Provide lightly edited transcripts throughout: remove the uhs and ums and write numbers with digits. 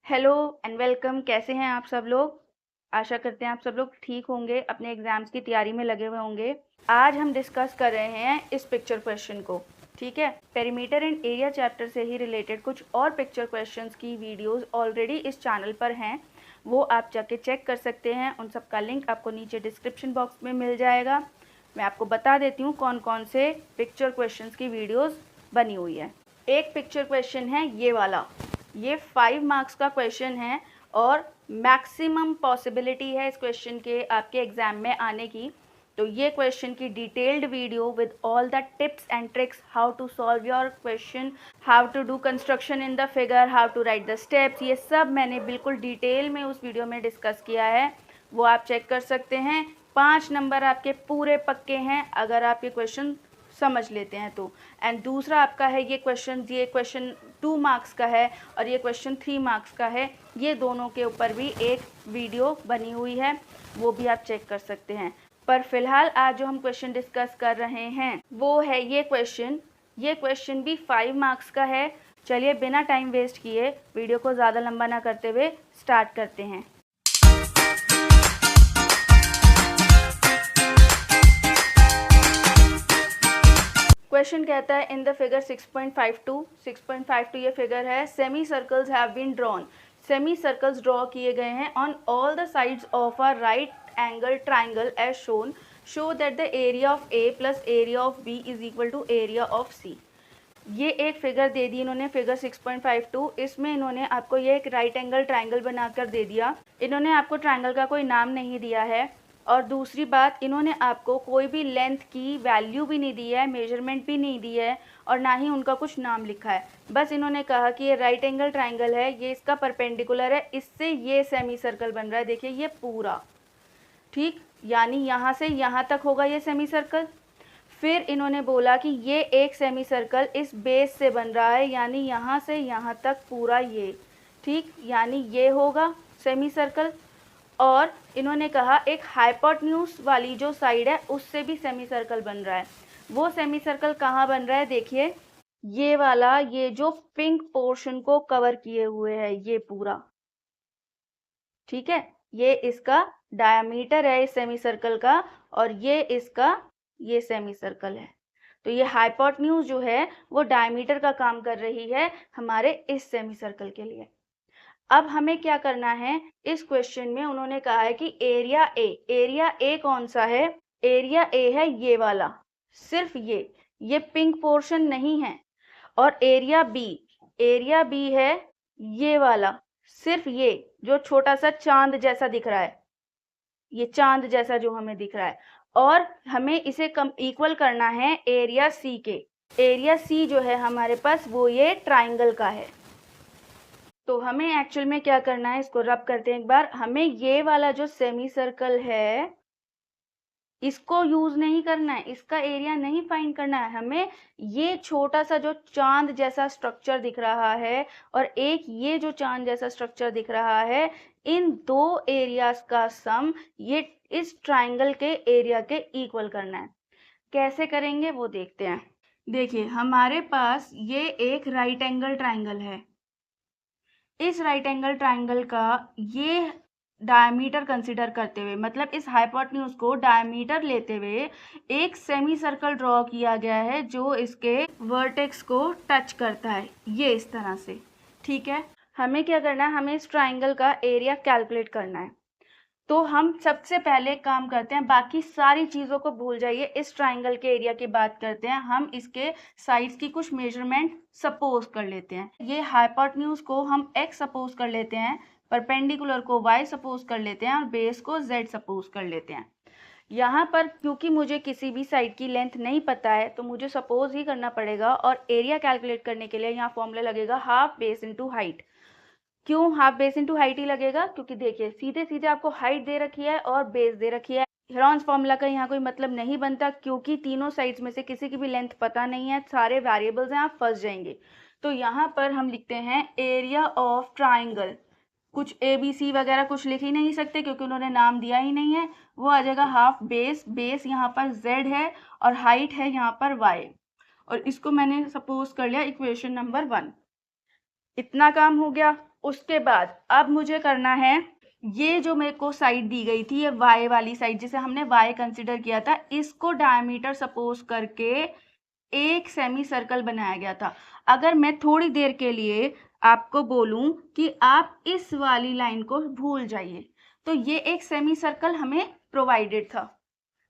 Hello and welcome. कैसे हैं आप सब लोग? आशा करते हैं आप सब लोग ठीक होंगे, अपने एग्जाम्स की तैयारी में लगे हुए होंगे। आज हम डिस्कस कर रहे हैं इस पिक्चर क्वेश्चन को। ठीक है, पेरीमीटर एंड एरिया चैप्टर से ही रिलेटेड कुछ और पिक्चर क्वेश्चंस की वीडियोस ऑलरेडी इस चैनल पर हैं, वो आप जाके चेक कर सकते हैं। उन सब का लिंक आपको नीचे डिस्क्रिप्शन बॉक्स में मिल जाएगा। मैं आपको बता देती हूँ कौन कौन से पिक्चर क्वेश्चंस की वीडियोस बनी हुई है। एक पिक्चर क्वेश्चन है ये वाला, ये 5 मार्क्स का क्वेश्चन है और मैक्सिमम पॉसिबिलिटी है इस क्वेश्चन के आपके एग्जाम में आने की। तो ये क्वेश्चन की detailed video with all the tips and tricks, how to solve your question, how to do construction in the figure, how to write the steps, ये सब मैंने बिल्कुल डिटेल में उस वीडियो में डिस्कस किया है, वो आप चेक कर सकते हैं। 5 नंबर आपके पूरे पक्के हैं अगर आप ये क्वेश्चन समझ लेते हैं तो। एंड दूसरा आपका है ये क्वेश्चन 2 मार्क्स का है और ये क्वेश्चन 3 मार्क्स का है। ये दोनों के ऊपर भी एक वीडियो बनी हुई है, वो भी आप चेक कर सकते हैं। पर फिलहाल आज जो हम क्वेश्चन डिस्कस कर रहे हैं वो है ये क्वेश्चन भी 5 मार्क्स का है। चलिए बिना टाइम वेस्ट किए वीडियो को ज़्यादा लंबा ना करते हुए स्टार्ट करते हैं। क्वेश्चन कहता है इन द फिगर 6.52 ये फिगर है। Semi circles have been drawn, semi circles draw किए गए हैं on all the sides of a right angle triangle as shown, show that the area of A plus area of B is equal to area of C. ये एक figure दे दी इन्होंने, figure 6.52। इसमें इन्होंने आपको ये एक राइट एंगल ट्राइंगल बनाकर दे दिया। इन्होंने आपको ट्राइंगल का कोई नाम नहीं दिया है और दूसरी बात, इन्होंने आपको कोई भी लेंथ की वैल्यू भी नहीं दी है, मेजरमेंट भी नहीं दी है और ना ही उनका कुछ नाम लिखा है। बस इन्होंने कहा कि ये राइट एंगल ट्राइंगल है, ये इसका परपेंडिकुलर है, इससे ये सेमी सर्कल बन रहा है। देखिए ये पूरा, ठीक, यानी यहाँ से यहाँ तक होगा ये सेमी सर्कल। फिर इन्होंने बोला कि ये एक सेमी सर्कल इस बेस से बन रहा है, यानी यहाँ से यहाँ तक पूरा ये, ठीक, यानी ये होगा सेमी सर्कल। और इन्होंने कहा एक हाइपोटेन्यूज वाली जो साइड है उससे भी सेमी सर्कल बन रहा है। वो सेमी सर्कल कहाँ बन रहा है? देखिए ये वाला, ये जो पिंक पोर्शन को कवर किए हुए है ये पूरा, ठीक है, ये इसका डायमीटर है इस सेमी सर्कल का और ये इसका ये सेमी सर्कल है। तो ये हाइपोटेन्यूज जो है वो डायमीटर का काम कर रही है हमारे इस सेमी सर्कल के लिए। अब हमें क्या करना है, इस क्वेश्चन में उन्होंने कहा है कि एरिया ए कौन सा है? एरिया ए है ये वाला, सिर्फ ये पिंक पोर्शन नहीं है। और एरिया बी है ये वाला, सिर्फ ये जो छोटा सा चांद जैसा दिख रहा है, ये चांद जैसा जो हमें दिख रहा है। और हमें इसे इक्वल करना है एरिया सी के। एरिया सी जो है हमारे पास वो ये ट्राइंगल का है। तो हमें एक्चुअल में क्या करना है, इसको रब करते हैं एक बार। हमें ये वाला जो सेमी सर्कल है इसको यूज नहीं करना है, इसका एरिया नहीं फाइंड करना है। हमें ये छोटा सा जो चांद जैसा स्ट्रक्चर दिख रहा है और एक ये जो चांद जैसा स्ट्रक्चर दिख रहा है, इन दो एरियाज का सम ये इस ट्राइंगल के एरिया के इक्वल करना है। कैसे करेंगे वो देखते हैं। देखिए हमारे पास ये एक राइट एंगल ट्राइंगल है। इस राइट एंगल ट्राइंगल का ये डायमीटर कंसीडर करते हुए, मतलब इस हाइपोटेन्यूज को डायमीटर लेते हुए एक सेमी सर्कल ड्रॉ किया गया है जो इसके वर्टेक्स को टच करता है, ये इस तरह से। ठीक है, हमें क्या करना है, हमें इस ट्राइंगल का एरिया कैलकुलेट करना है। तो हम सबसे पहले काम करते हैं, बाकी सारी चीज़ों को भूल जाइए, इस ट्राइंगल के एरिया की बात करते हैं। हम इसके साइड्स की कुछ मेजरमेंट सपोज कर लेते हैं। ये हाइपोटेन्यूज को हम x सपोज कर लेते हैं, परपेंडिकुलर को y सपोज कर लेते हैं और बेस को z सपोज कर लेते हैं। यहाँ पर क्योंकि मुझे किसी भी साइड की लेंथ नहीं पता है तो मुझे सपोज ही करना पड़ेगा और एरिया कैलकुलेट करने के लिए यहाँ फॉर्मूला लगेगा हाफ बेस इंटू हाइट। क्यों हाफ बेस इंटू हाइट ही लगेगा? क्योंकि देखिए सीधे सीधे आपको हाइट दे रखी है और बेस दे रखी है। हेरॉन्स फॉर्मूला का यहाँ कोई मतलब नहीं बनता क्योंकि तीनों साइड्स में से किसी की भी लेंथ पता नहीं है, सारे वेरिएबल्स हैं, आप फंस जाएंगे। तो यहाँ पर हम लिखते हैं एरिया ऑफ ट्राइंगल, कुछ ABC वगैरह कुछ लिख ही नहीं सकते क्योंकि उन्होंने नाम दिया ही नहीं है। वो आ जाएगा हाफ बेस यहाँ पर Z है और हाइट है यहाँ पर Y, और इसको मैंने सपोज कर लिया इक्वेशन नंबर 1। इतना काम हो गया। उसके बाद अब मुझे करना है, ये जो मेरे को साइड दी गई थी, ये y वाली साइड जिसे हमने y कंसिडर किया था, इसको डायमीटर सपोज करके एक सेमी सर्कल बनाया गया था। अगर मैं थोड़ी देर के लिए आपको बोलूं कि आप इस वाली लाइन को भूल जाइए, तो ये एक सेमी सर्कल हमें प्रोवाइडेड था,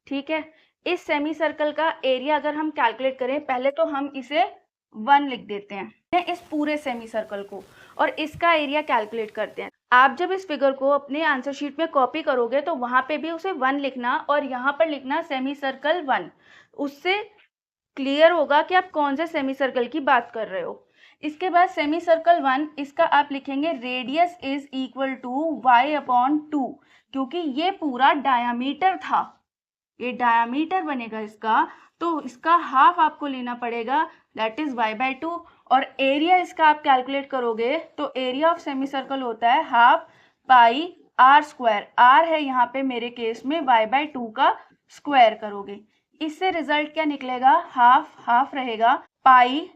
ठीक है। इस सेमी सर्कल का एरिया अगर हम कैलकुलेट करें, पहले तो हम इसे 1 लिख देते हैं इस पूरे सेमी सर्कल को, और इसका एरिया कैलकुलेट करते हैं। आप जब इस फिगर को अपने आंसर शीट में कॉपी करोगे तो वहां पे भी उसे 1 लिखना और यहाँ पर लिखना सेमी सर्कल 1। उससे क्लियर होगा कि आप कौन से सेमी सर्कल की बात कर रहे हो। इसके बाद सेमी सर्कल 1, इसका आप लिखेंगे radius is equal to y/2, क्योंकि ये पूरा डायामीटर था, ये डायामीटर बनेगा इसका, तो इसका हाफ आपको लेना पड़ेगा, दैट इज y/2। और एरिया इसका आप कैलकुलेट करोगे तो एरिया ऑफ सेमी सर्कल होता है हाफ पाई r²। r है यहाँ पे मेरे केस में, y/2 का स्क्वायर करोगे, इससे रिजल्ट क्या निकलेगा, हाफ रहेगा, पाई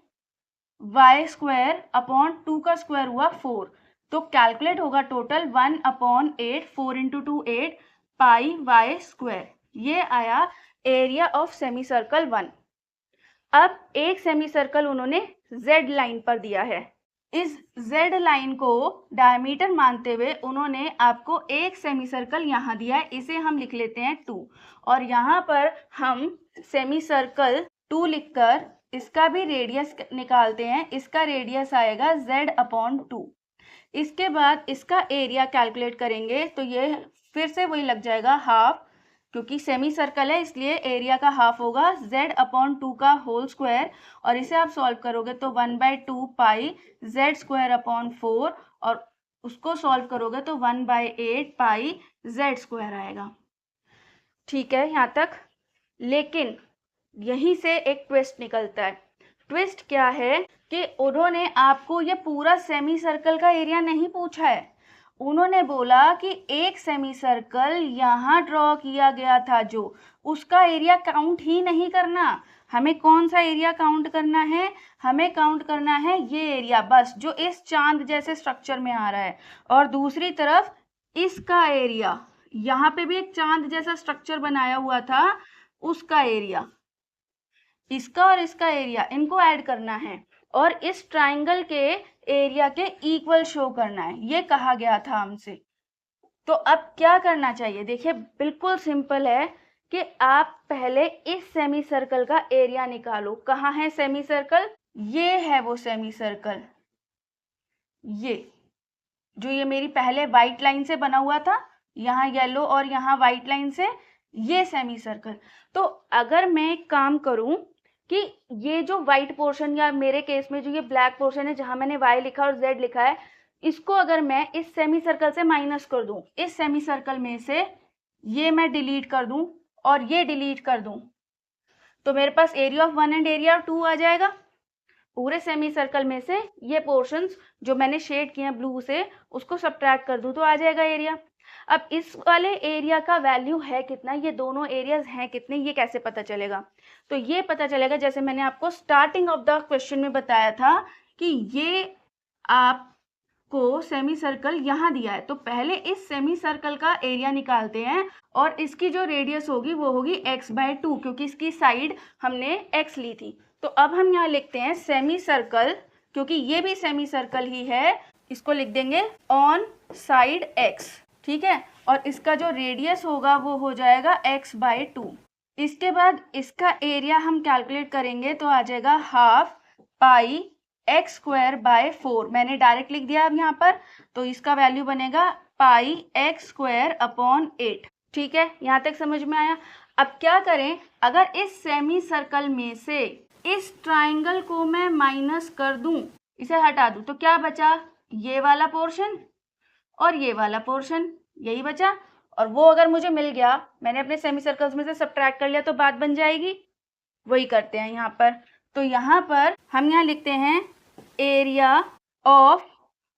y²/2 का स्क्वायर हुआ 4, तो कैलकुलेट होगा टोटल 1/8, 4 × 2 8 पाई y²। ये आया एरिया ऑफ सेमी सर्कल 1। अब एक सेमी सर्कल उन्होंने z लाइन पर दिया है, इस z लाइन को डायमीटर मानते हुए उन्होंने आपको एक सेमी सर्कल यहाँ दिया है, इसे हम लिख लेते हैं 2, और यहाँ पर हम सेमी सर्कल 2 लिखकर इसका भी रेडियस निकालते हैं, इसका रेडियस आएगा z/2। इसके बाद इसका एरिया कैलकुलेट करेंगे तो ये फिर से वही लग जाएगा हाफ, क्योंकि सेमी सर्कल है इसलिए एरिया का हाफ होगा z/2 का होल स्क्वायर, और इसे आप सॉल्व करोगे तो 1/2 पाई z²/4, और उसको सॉल्व करोगे तो 1/8 पाई z² आएगा, ठीक है यहाँ तक। लेकिन यहीं से एक ट्विस्ट निकलता है। ट्विस्ट क्या है कि उन्होंने आपको ये पूरा सेमी सर्कल का एरिया नहीं पूछा है, उन्होंने बोला कि एक सेमी सर्कल यहाँ ड्रॉ किया गया था जो, उसका एरिया काउंट ही नहीं करना। हमें कौन सा एरिया काउंट करना है, हमें काउंट करना है ये एरिया बस जो इस चांद जैसे स्ट्रक्चर में आ रहा है, और दूसरी तरफ इसका एरिया, यहाँ पे भी एक चांद जैसा स्ट्रक्चर बनाया हुआ था, उसका एरिया, इसका और इसका एरिया, इनको ऐड करना है और इस ट्राइंगल के एरिया के इक्वल शो करना है, ये कहा गया था हमसे। तो अब क्या करना चाहिए, देखिए बिल्कुल सिंपल है कि आप पहले इस सेमी सर्कल का एरिया निकालो। कहाँ है सेमी सर्कल, ये है वो सेमी सर्कल, ये जो ये मेरी पहले व्हाइट लाइन से बना हुआ था, यहाँ येलो और यहाँ व्हाइट लाइन से, ये सेमी सर्कल। तो अगर मैं एक काम करूं कि ये जो व्हाइट पोर्शन या मेरे केस में जो ये ब्लैक पोर्शन है जहां मैंने y लिखा और z लिखा है, इसको अगर मैं इस सेमी सर्कल से माइनस कर दूं, इस सेमी सर्कल में से ये मैं डिलीट कर दूं और ये डिलीट कर दूं, तो मेरे पास area of 1 and area of 2 आ जाएगा। पूरे सेमी सर्कल में से ये पोर्शंस जो मैंने शेड किए हैं ब्लू से, उसको सब्ट्रैक्ट कर दूं तो आ जाएगा एरिया। अब इस वाले एरिया का वैल्यू है कितना, ये दोनों एरियाज हैं कितने, ये कैसे पता चलेगा, तो ये पता चलेगा जैसे मैंने आपको स्टार्टिंग ऑफ द क्वेश्चन में बताया था कि ये आपको सेमी सर्कल यहाँ दिया है, तो पहले इस सेमी सर्कल का एरिया निकालते हैं और इसकी जो रेडियस होगी वो होगी x/2, क्योंकि इसकी साइड हमने x ली थी। तो अब हम यहाँ लिखते हैं सेमी सर्कल, क्योंकि ये भी सेमी सर्कल ही है, इसको लिख देंगे ऑन साइड x, ठीक है, और इसका जो रेडियस होगा वो हो जाएगा x/2। इसके बाद इसका एरिया हम कैलकुलेट करेंगे तो आ जाएगा हाफ पाई x²/4, मैंने डायरेक्ट लिख दिया अब यहाँ पर, तो इसका वैल्यू बनेगा पाई x²/8, ठीक है, यहाँ तक समझ में आया। अब क्या करें, अगर इस सेमी सर्कल में से इस ट्राइंगल को मैं माइनस कर दूं, इसे हटा दूं, तो क्या बचा, ये वाला पोर्शन और ये वाला पोर्शन, यही बचा। और वो अगर मुझे मिल गया, मैंने अपने सेमी सर्कल्स में से सब्ट्रैक्ट कर लिया, तो बात बन जाएगी। वही करते हैं यहाँ पर, तो यहाँ पर हम यहाँ लिखते हैं एरिया ऑफ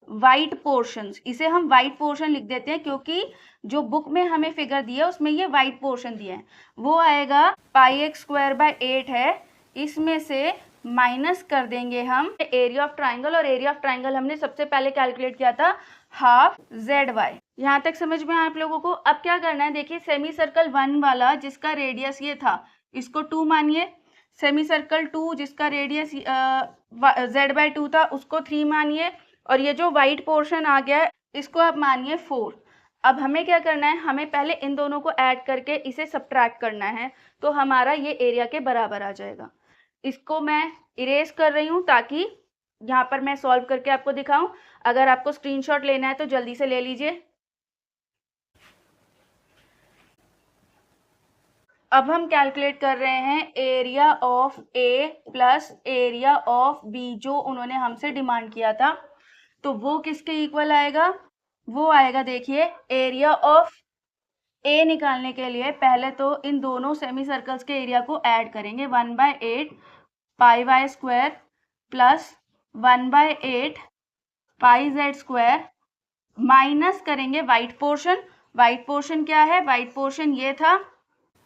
वाइट पोर्शंस, इसे हम वाइट पोर्शन लिख देते हैं क्योंकि जो बुक में हमें फिगर दिया है उसमें ये वाइट पोर्शन दिया है, वो आएगा पाई x²/8 है, इसमें से माइनस कर देंगे हम एरिया ऑफ ट्राइंगल, और एरिया ऑफ ट्राइंगल हमने सबसे पहले कैलकुलेट किया था हाफ ZY। यहाँ तक समझ में आया आप लोगों को? अब क्या करना है, देखिए सेमी सर्कल 1 वाला जिसका रेडियस ये था इसको 2 मानिए, सेमी सर्कल 2 जिसका रेडियस Z/2 था उसको 3 मानिए, और ये जो वाइट पोर्शन आ गया इसको आप मानिए 4। अब हमें क्या करना है, हमें पहले इन दोनों को ऐड करके इसे सब्ट्रैक्ट करना है, तो हमारा ये एरिया के बराबर आ जाएगा। इसको मैं इरेज कर रही हूँ ताकि यहाँ पर मैं सॉल्व करके आपको दिखाऊं। अगर आपको स्क्रीनशॉट लेना है तो जल्दी से ले लीजिए। अब हम कैलकुलेट कर रहे हैं area of A plus area of B, जो उन्होंने हमसे डिमांड किया था। तो वो किसके इक्वल आएगा, वो आएगा, देखिए एरिया ऑफ ए निकालने के लिए पहले तो इन दोनों सेमी सर्कल्स के एरिया को ऐड करेंगे, 1/8 pi Y square plus 1/8 pi Z square, minus करेंगे वाइट पोर्शन। वाइट पोर्शन क्या है, वाइट पोर्शन ये था,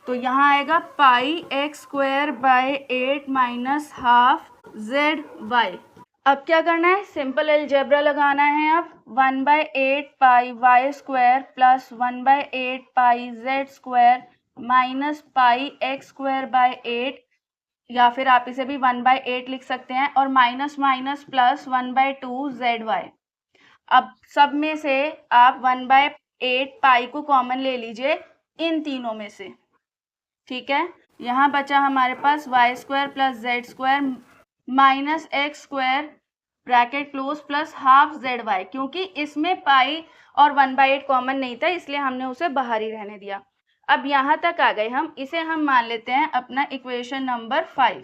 तो यहाँ आएगा pi X square by 8 minus half ZY। अब क्या करना है, सिंपल अलजेब्रा लगाना है। अब 1/8 pi Y square plus 1/8 pi Z square minus pi X square by 8, या फिर आप इसे भी 1/8 लिख सकते हैं, और माइनस माइनस प्लस 1/2 ZY। अब सब में से आप 1/8 पाई को कॉमन ले लीजिए इन तीनों में से, ठीक है। यहाँ बचा हमारे पास Y square plus Z square minus X square bracket close plus half ZY, क्योंकि इसमें पाई और 1/8 कॉमन नहीं था इसलिए हमने उसे बाहर ही रहने दिया। अब यहाँ तक आ गए हम, इसे हम मान लेते हैं अपना इक्वेशन नंबर 5,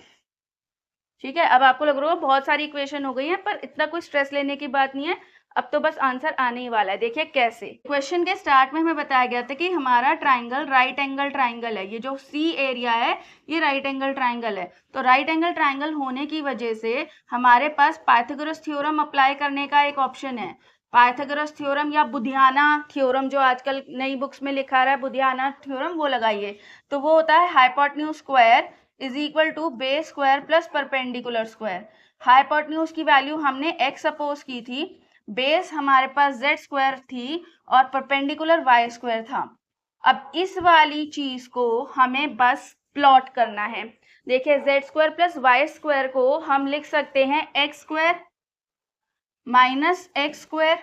ठीक है। अब आपको लग रहा होगा बहुत सारी इक्वेशन हो गई है, पर इतना कोई स्ट्रेस लेने की बात नहीं है, अब तो बस आंसर आने ही वाला है। देखिए कैसे, क्वेश्चन के स्टार्ट में हमें बताया गया था कि हमारा ट्राइंगल राइट एंगल ट्राइंगल है, ये जो सी एरिया है ये राइट एंगल ट्राइंगल है। तो राइट एंगल ट्राइंगल होने की वजह से हमारे पास पाइथागोरस थ्योरम अप्लाई करने का एक ऑप्शन है। पाइथागोरस थ्योरम या बुधियाना थ्योरम, जो आजकल नई बुक्स में लिखा रहा है बुधियाना थ्योरम, वो लगाइए। तो वो होता है hypotenuse square is equal to base square plus perpendicular square. Hypotenuse की वैल्यू हमने x सपोज की थी, बेस हमारे पास z स्क्वायर थी, और परपेंडिकुलर y स्क्वायर था। अब इस वाली चीज को हमें बस प्लॉट करना है। देखिए z square plus y square को हम लिख सकते हैं x square minus X square,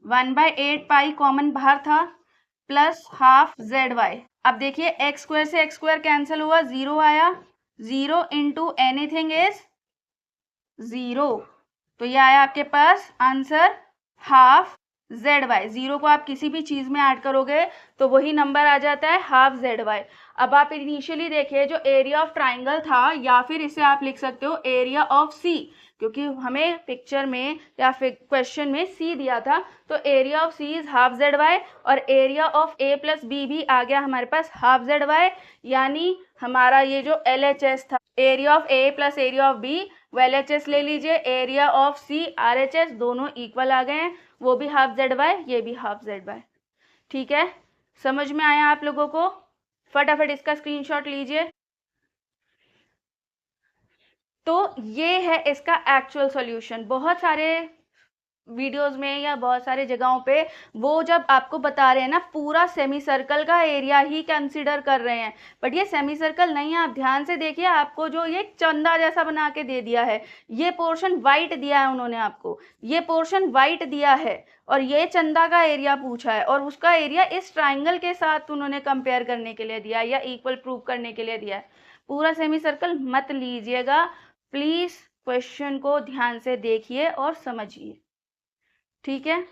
1/8 pi common बाहर था, प्लस हाफ ZY। अब देखिए एक्स स्क्वायर से एक्स स्क्वायर कैंसिल हुआ, 0 आया, 0 इंटू एनीथिंग इज 0, तो ये आया आपके पास आंसर हाफ ZY। 0 को आप किसी भी चीज में ऐड करोगे तो वही नंबर आ जाता है हाफ ZY। अब आप इनिशियली देखिए जो एरिया ऑफ ट्राइंगल था, या फिर इसे आप लिख सकते हो एरिया ऑफ सी, क्योंकि हमें पिक्चर में या फिर क्वेश्चन में सी दिया था, तो area of C is half ZY, और area of A plus B भी आ गया हमारे पास हाफ ZY। यानी हमारा ये जो LHS था, area of A plus area of B, वो LHS ले लीजिए, एरिया ऑफ सी RHS, दोनों इक्वल आ गए हैं, वो भी हाफ ZY, ये भी हाफ ZY, ठीक है। समझ में आया आप लोगों को? फटाफट इसका स्क्रीनशॉट लीजिए। तो ये है इसका एक्चुअल सॉल्यूशन। बहुत सारे वीडियोस में या बहुत सारे जगहों पे वो जब आपको बता रहे हैं ना, पूरा सेमी सर्कल का एरिया ही कंसीडर कर रहे हैं, बट ये सेमी सर्कल नहीं है। आप ध्यान से देखिए, आपको जो ये चंदा जैसा बना के दे दिया है, ये पोर्शन वाइट दिया है उन्होंने आपको, ये पोर्शन वाइट दिया है, और ये चंदा का एरिया पूछा है, और उसका एरिया इस ट्राइंगल के साथ उन्होंने कंपेयर करने के लिए दिया है या इक्वल प्रूव करने के लिए दिया है। पूरा सेमी सर्कल मत लीजिएगा प्लीज, क्वेश्चन को ध्यान से देखिए और समझिए, ठीक है।